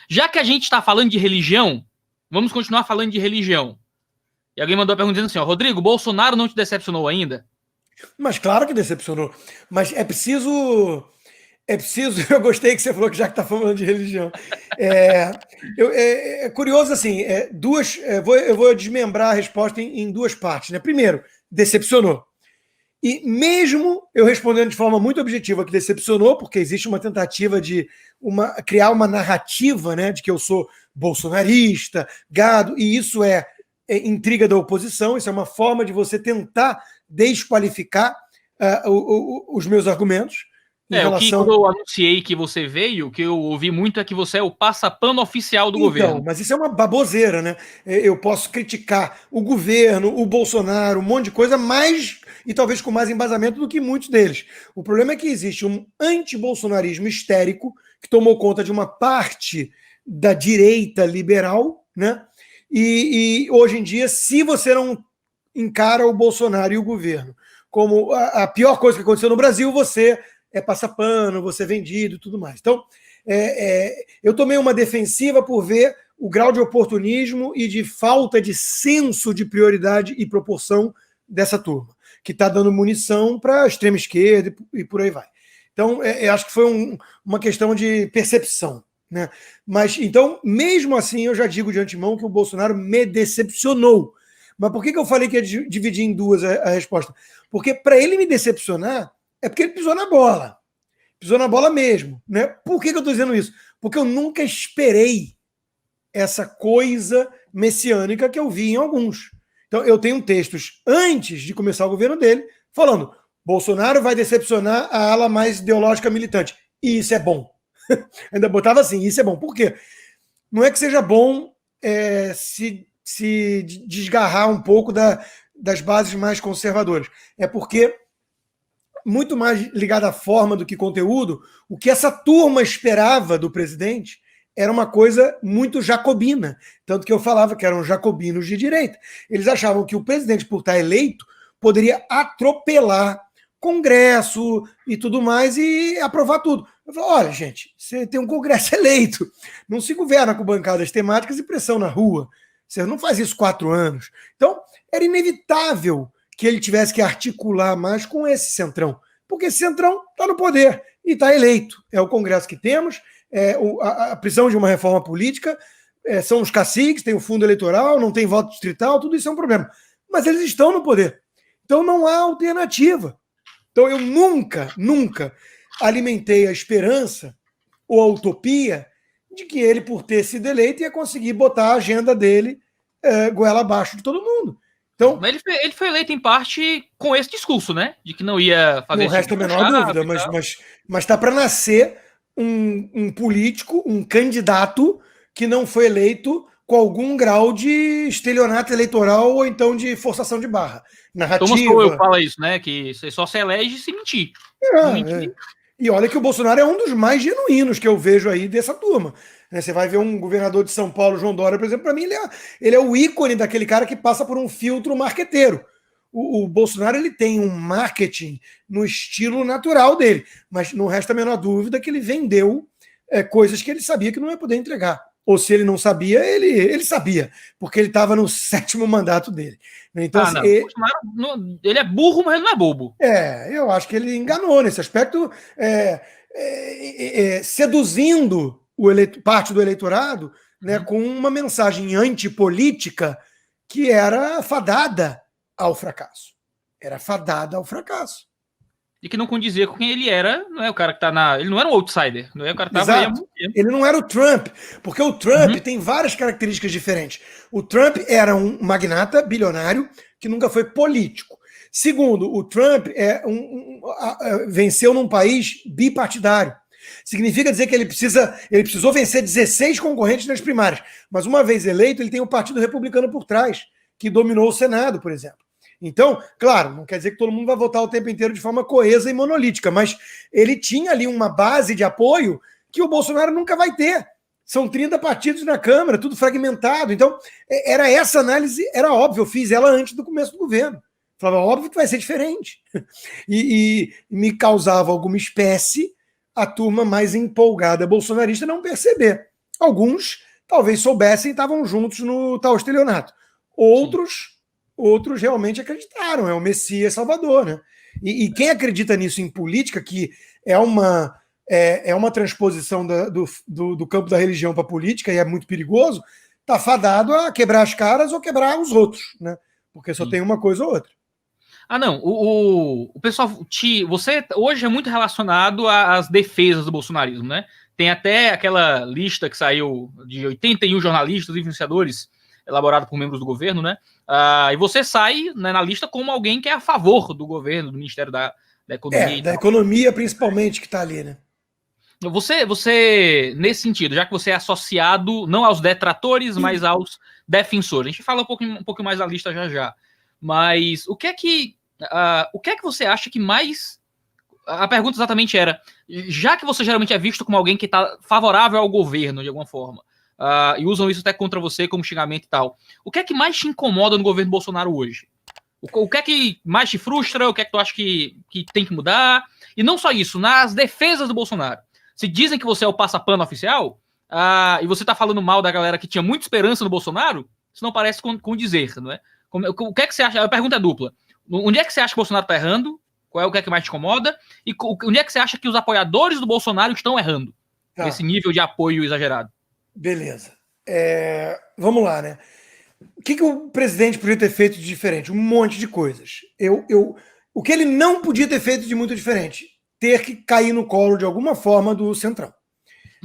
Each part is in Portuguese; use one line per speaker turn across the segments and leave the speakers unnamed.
Já que a gente está falando de religião, vamos continuar falando de religião. E alguém mandou a pergunta dizendo assim, ó, Rodrigo, Bolsonaro não te decepcionou ainda?
Mas claro que decepcionou. Mas é preciso. É preciso. Eu gostei que você falou que já que está falando de religião. É curioso assim. Eu vou desmembrar a resposta em duas partes. Né? Primeiro, decepcionou. E mesmo eu respondendo de forma muito objetiva que decepcionou, porque existe uma tentativa de criar uma narrativa, né, de que eu sou bolsonarista, gado, e isso é intriga da oposição, isso é uma forma de você tentar desqualificar os meus argumentos em relação...
Quando eu anunciei que você veio, o que eu ouvi muito é que você é o passapano oficial do governo.
Mas isso é uma baboseira, né? Eu posso criticar o governo, o Bolsonaro, um monte de coisa, mais e talvez com mais embasamento do que muitos deles. O problema é que existe um antibolsonarismo histérico que tomou conta de uma parte da direita liberal, né? E hoje em dia, se você não encara o Bolsonaro e o governo como a pior coisa que aconteceu no Brasil, você é passapano, você é vendido e tudo mais. Então, eu tomei uma defensiva por ver o grau de oportunismo e de falta de senso de prioridade e proporção dessa turma, que está dando munição para a extrema esquerda e por aí vai. Então, eu acho que foi uma questão de percepção. Né? Mas, então, mesmo assim, eu já digo de antemão que o Bolsonaro me decepcionou. Mas por que eu falei que ia dividir em duas a resposta? Porque para ele me decepcionar, é porque ele pisou na bola. Pisou na bola mesmo. Né? Por que eu estou dizendo isso? Porque eu nunca esperei essa coisa messiânica que eu vi em alguns. Então, eu tenho textos antes de começar o governo dele, falando: Bolsonaro vai decepcionar a ala mais ideológica militante. E isso é bom. Ainda botava assim, isso é bom. Por quê? Não é que seja bom se desgarrar um pouco das bases mais conservadoras. É porque, muito mais ligado à forma do que conteúdo, o que essa turma esperava do presidente era uma coisa muito jacobina. Tanto que eu falava que eram jacobinos de direita. Eles achavam que o presidente, por estar eleito, poderia atropelar Congresso e tudo mais e aprovar tudo. Eu falo, olha, gente, você tem um Congresso eleito, não se governa com bancadas temáticas e pressão na rua. Você não faz isso 4 anos. Então, era inevitável que ele tivesse que articular mais com esse centrão, porque esse centrão está no poder e está eleito. É o Congresso que temos, a prisão de uma reforma política, são os caciques, tem o fundo eleitoral, não tem voto distrital, tudo isso é um problema. Mas eles estão no poder. Então não há alternativa. Então eu nunca alimentei a esperança ou a utopia de que ele, por ter sido eleito, ia conseguir botar a agenda dele goela abaixo de todo mundo. Então,
mas ele foi eleito em parte com esse discurso, né? De que não ia fazer
não resta a menor dúvida, mas está para nascer um político, um candidato que não foi eleito com algum grau de estelionato eleitoral ou então de forçação de barra. Narrativa.
Thomas Sowell fala isso, né? Que você só se elege se mentir.
E olha que o Bolsonaro é um dos mais genuínos que eu vejo aí dessa turma. Você vai ver um governador de São Paulo, João Dória, por exemplo, para mim ele é o ícone daquele cara que passa por um filtro marqueteiro. O Bolsonaro ele tem um marketing no estilo natural dele, mas não resta a menor dúvida que ele vendeu coisas que ele sabia que não ia poder entregar. Ou se ele não sabia, ele sabia, porque ele estava no 7º mandato dele. Então,
não. O Bolsonaro, ele é burro, mas ele não é bobo.
Eu acho que ele enganou nesse aspecto, seduzindo parte do eleitorado, né, com uma mensagem antipolítica que era fadada ao fracasso. Era fadada ao fracasso.
E que não condizia com quem ele era, não é o cara que tá na... Ele não era um outsider, não é o cara que tava aí há muito tempo.
Ele não era o Trump, porque o Trump tem várias características diferentes. O Trump era um magnata bilionário que nunca foi político. Segundo, o Trump venceu num país bipartidário. Significa dizer que ele precisou vencer 16 concorrentes nas primárias, mas uma vez eleito, ele tem o Partido Republicano por trás, que dominou o Senado, por exemplo. Então, claro, não quer dizer que todo mundo vai votar o tempo inteiro de forma coesa e monolítica, mas ele tinha ali uma base de apoio que o Bolsonaro nunca vai ter. São 30 partidos na Câmara, tudo fragmentado. Então, era essa análise, era óbvio, eu fiz ela antes do começo do governo. Falava, óbvio que vai ser diferente. E me causava alguma espécie a turma mais empolgada bolsonarista não perceber Alguns talvez soubessem e estavam juntos no tal estelionato. Outros realmente acreditaram, é o Messias Salvador, né? E quem acredita nisso em política, que é uma transposição do campo da religião para a política e é muito perigoso, está fadado a quebrar as caras ou quebrar os outros, né? Porque só tem uma coisa ou outra.
Ah, não. O pessoal. Você hoje é muito relacionado às defesas do bolsonarismo, né? Tem até aquela lista que saiu de 81 jornalistas e influenciadores, elaborada por membros do governo, né? E você sai, né, na lista como alguém que é a favor do governo, do Ministério da Economia.
Da economia, principalmente, que está ali, né?
Você, nesse sentido, já que você é associado não aos detratores, mas aos defensores, a gente fala um pouquinho mais da lista já já. Mas o que é que você acha que mais... A pergunta exatamente era, já que você geralmente é visto como alguém que está favorável ao governo, de alguma forma, e usam isso até contra você como xingamento e tal, o que é que mais te incomoda no governo Bolsonaro hoje? O que é que mais te frustra? O que é que tu acha que tem que mudar? E não só isso, nas defesas do Bolsonaro. Se dizem que você é o passapano oficial, e você tá falando mal da galera que tinha muita esperança no Bolsonaro, isso não parece com dizer, não é? O que é que você acha? A pergunta é dupla. Onde é que você acha que o Bolsonaro tá errando? O que é que mais te incomoda? E onde é que você acha que os apoiadores do Bolsonaro estão errando? Nesse nível de apoio exagerado.
Beleza. Vamos lá, né? O que o presidente podia ter feito de diferente? Um monte de coisas. O que ele não podia ter feito de muito diferente? Ter que cair no colo de alguma forma do Centrão,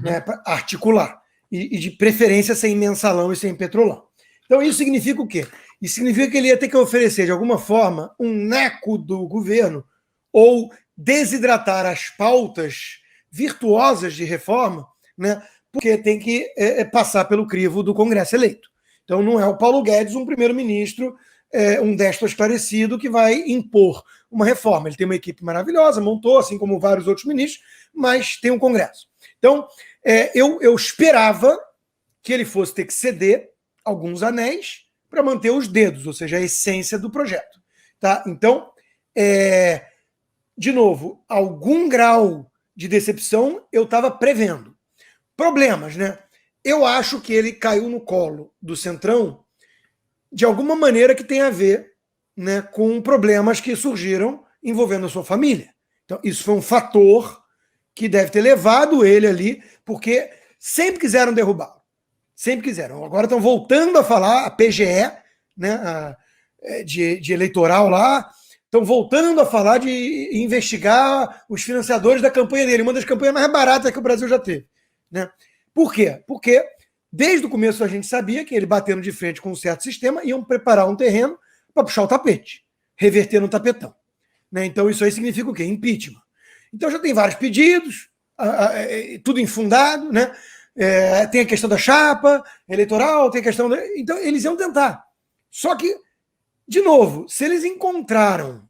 né? Para articular. E de preferência sem mensalão e sem petrolão. Então isso significa o quê? Isso significa que ele ia ter que oferecer de alguma forma um neco do governo ou desidratar as pautas virtuosas de reforma, né? Porque tem que passar pelo crivo do Congresso eleito. Então não é o Paulo Guedes, um primeiro-ministro, um déspota esclarecido que vai impor uma reforma. Ele tem uma equipe maravilhosa, montou, assim como vários outros ministros, mas tem um Congresso. Então, eu esperava que ele fosse ter que ceder alguns anéis para manter os dedos, ou seja, a essência do projeto. Tá? Então, de novo, algum grau de decepção eu estava prevendo. Problemas, né? Eu acho que ele caiu no colo do Centrão de alguma maneira que tem a ver, né, com problemas que surgiram envolvendo a sua família. Então, isso foi um fator que deve ter levado ele ali, porque sempre quiseram derrubá-lo. Sempre quiseram. Agora estão voltando a falar, a PGE, né, de eleitoral lá, estão voltando a falar de investigar os financiadores da campanha dele, uma das campanhas mais baratas que o Brasil já teve. Né? Por quê? Porque desde o começo a gente sabia que ele batendo de frente com um certo sistema iam preparar um terreno para puxar o tapete, reverter no tapetão. Né? Então isso aí significa o quê? Impeachment. Então já tem vários pedidos, tudo infundado, né? Tem a questão da chapa eleitoral, tem a questão... Então eles iam tentar. Só que, de novo, se eles encontraram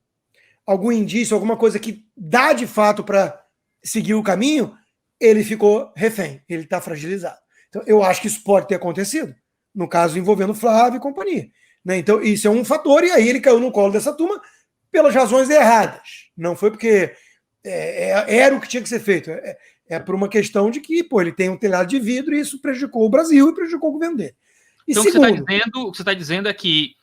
algum indício, alguma coisa que dá de fato para seguir o caminho, ele ficou refém, ele está fragilizado. Então, eu acho que isso pode ter acontecido, no caso envolvendo Flávio e companhia. Né? Então, isso é um fator, e aí ele caiu no colo dessa turma pelas razões erradas. Não foi porque era o que tinha que ser feito. É por uma questão de que ele tem um telhado de vidro e isso prejudicou o Brasil e prejudicou o governo dele. E
então,
segundo,
o que você está dizendo é que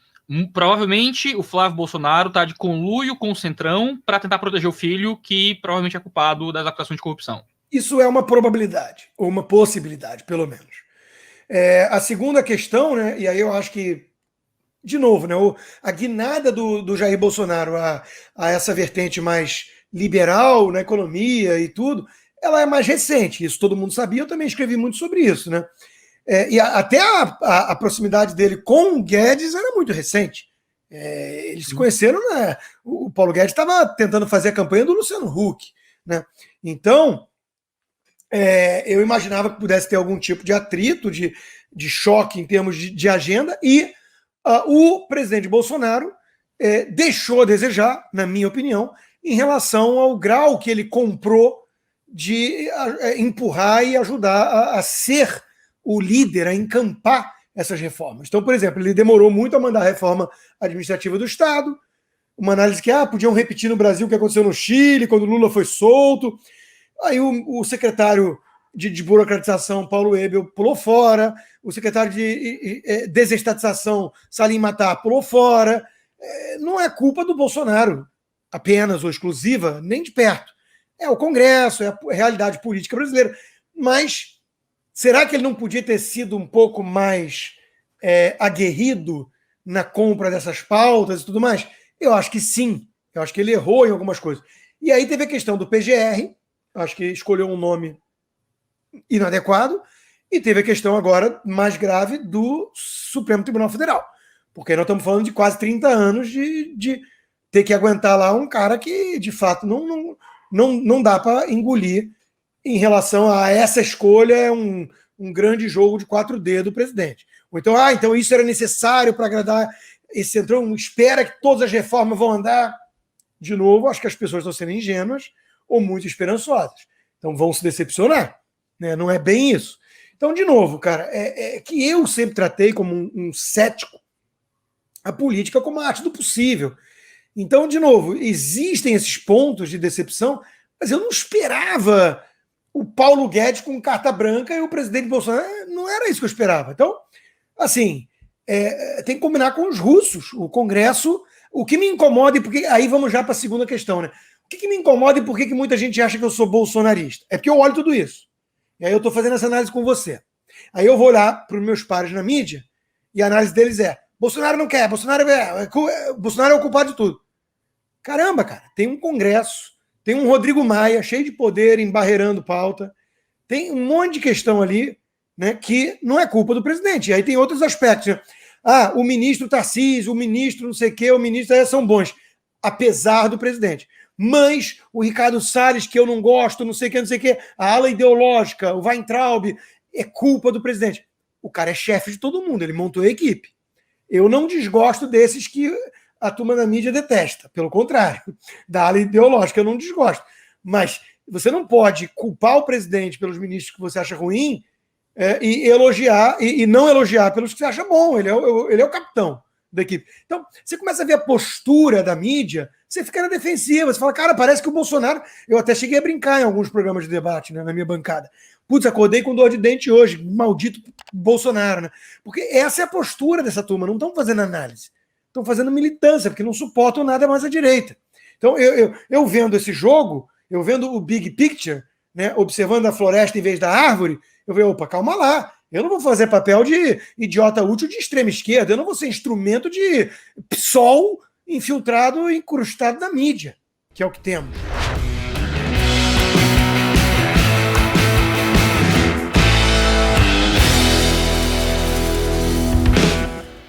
provavelmente o Flávio Bolsonaro está de conluio com o Centrão para tentar proteger o filho, que provavelmente é culpado das acusações de corrupção.
Isso é uma probabilidade, ou uma possibilidade, pelo menos. A segunda questão, né, e aí eu acho que, de novo, né, a guinada do Jair Bolsonaro a essa vertente mais liberal na economia e tudo, ela é mais recente, isso todo mundo sabia, eu também escrevi muito sobre isso. Né? E até a proximidade dele com o Guedes era muito recente. Eles se conheceram, né? O Paulo Guedes estava tentando fazer a campanha do Luciano Huck. Né? Então, eu imaginava que pudesse ter algum tipo de atrito, de choque em termos de agenda, e o presidente Bolsonaro deixou a desejar, na minha opinião, em relação ao grau que ele comprou de empurrar e ajudar a ser o líder, a encampar essas reformas. Então, por exemplo, ele demorou muito a mandar a reforma administrativa do Estado, uma análise que podiam repetir no Brasil o que aconteceu no Chile, quando Lula foi solto. Aí o secretário de desburocratização, Paulo Ebel, pulou fora. O secretário de desestatização, Salim Matar, pulou fora. Não é culpa do Bolsonaro apenas ou exclusiva, nem de perto. É o Congresso, é a realidade política brasileira. Mas será que ele não podia ter sido um pouco mais aguerrido na compra dessas pautas e tudo mais? Eu acho que sim. Eu acho que ele errou em algumas coisas. E aí teve a questão do PGR, acho que escolheu um nome inadequado, e teve a questão agora mais grave do Supremo Tribunal Federal. Porque nós estamos falando de quase 30 anos de ter que aguentar lá um cara que, de fato, não dá para engolir em relação a essa escolha, é um grande jogo de 4D do presidente. Ou então, então isso era necessário para agradar esse centrão, espera que todas as reformas vão andar. De novo, acho que as pessoas estão sendo ingênuas ou muito esperançosas. Então vão se decepcionar. Né? Não é bem isso. Então, de novo, cara, que eu sempre tratei como um cético a política como a arte do possível. Então, de novo, existem esses pontos de decepção, mas eu não esperava o Paulo Guedes com carta branca e o presidente Bolsonaro. Não era isso que eu esperava. Então, assim, tem que combinar com os russos. O Congresso, o que me incomoda, e porque aí vamos já para a segunda questão, né? O que me incomoda e por que muita gente acha que eu sou bolsonarista? É porque eu olho tudo isso. E aí eu estou fazendo essa análise com você. Aí eu vou olhar para os meus pares na mídia e a análise deles é: Bolsonaro não quer, Bolsonaro é o culpado de tudo. Caramba, cara, tem um Congresso, tem um Rodrigo Maia cheio de poder, embarreirando pauta, tem um monte de questão ali, né, que não é culpa do presidente. E aí tem outros aspectos, né? O ministro Tarcísio, o ministro não sei o quê, o ministro são bons, apesar do presidente. Mas o Ricardo Salles, que eu não gosto, não sei o quê, a ala ideológica, o Weintraub, é culpa do presidente. O cara é chefe de todo mundo, ele montou a equipe. Eu não desgosto desses que a turma da mídia detesta, pelo contrário, da ala ideológica eu não desgosto. Mas você não pode culpar o presidente pelos ministros que você acha ruim e elogiar, e não elogiar pelos que você acha bom. Ele é o capitão da equipe. Então, você começa a ver a postura da mídia, você fica na defensiva, você fala, cara, parece que o Bolsonaro... Eu até cheguei a brincar em alguns programas de debate, né, na minha bancada. Putz, acordei com dor de dente hoje, maldito Bolsonaro, né? Porque essa é a postura dessa turma, não estão fazendo análise, estão fazendo militância, porque não suportam nada mais à direita. Então, eu vendo esse jogo, eu vendo o big picture, né, observando a floresta em vez da árvore, eu vejo, opa, calma lá, eu não vou fazer papel de idiota útil de extrema esquerda, eu não vou ser instrumento de PSOL infiltrado e incrustado na mídia, que é o que temos.